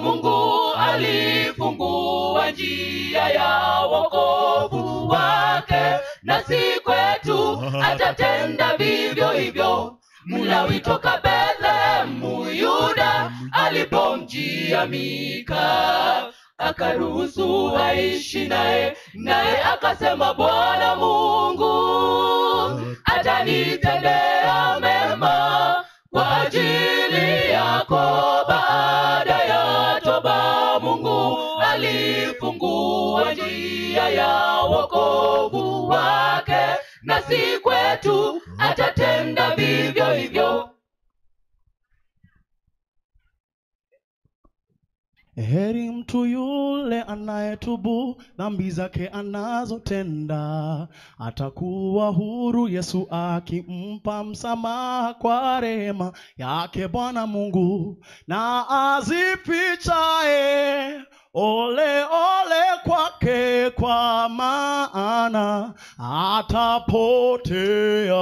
Mungu alifungua njia ya wokovu wake, nasi kwetu atatenda vivyo hivyo. Mlawi toka Bethlehemu Yuda alipomjia Mika, akaruhusu aishi naye, naye akasema, Bwana Mungu atanitendea mema kwa ajili yako. Baada ya toba, Mungu alifungua njia ya wokovu wake, nasi kwetu atatenda vivyo hivyo. Heri mtu yule anayetubu dhambi zake anazotenda, atakuwa huru Yesu akimpa msamaha kwa rehema yake Bwana Mungu. Na azifichaye ole ole kwake, kwa maana atapotea.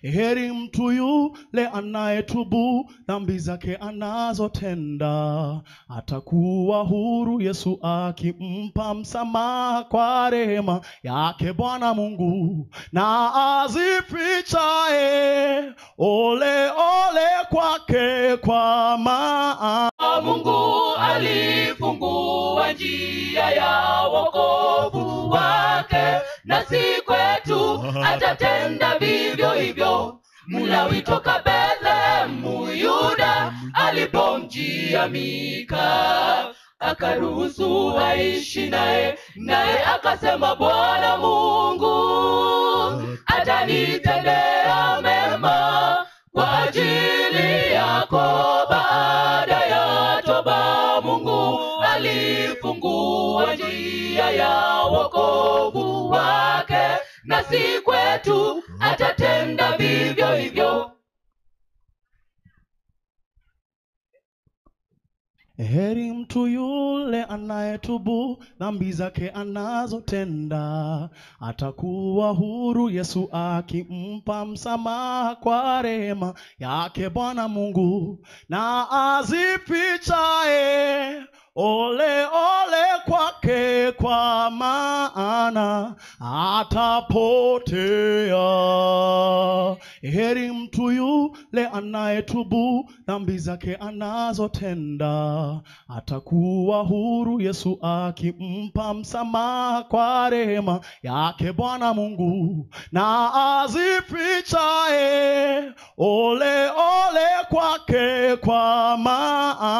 Heri mtu yule anayetubu dhambi zake anazotenda, atakuwa huru Yesu akimpa msamaha kwa rehema yake Bwana Mungu. Na azifichaye ole ole kwake, kwa maana Mungu alifungua njia ya wokovu wake, nasi kwetu atatenda vivyo hivyo. Mlawi toka Bethlehemu Yuda alipomjia Mika, akaruhusu aishi naye, naye akasema, Bwana Mungu atanitendea mema kwa ajili yako. Baada ya toba, Mungu alifungua njia ya wokovu wake, nasi kwetu atatenda vivyo hivyo. Heri mtu yule anayetubu dhambi zake anazotenda, atakuwa huru Yesu akimpa msamaha kwa rehema yake Bwana Mungu. Na azifichaye ole ole kwake, kwa maana atapotea. Heri mtu yule anayetubu dhambi zake anazotenda, atakuwa huru Yesu akimpa msamaha kwa rehema yake Bwana Mungu. Na azifichaye ole ole kwake, kwa maana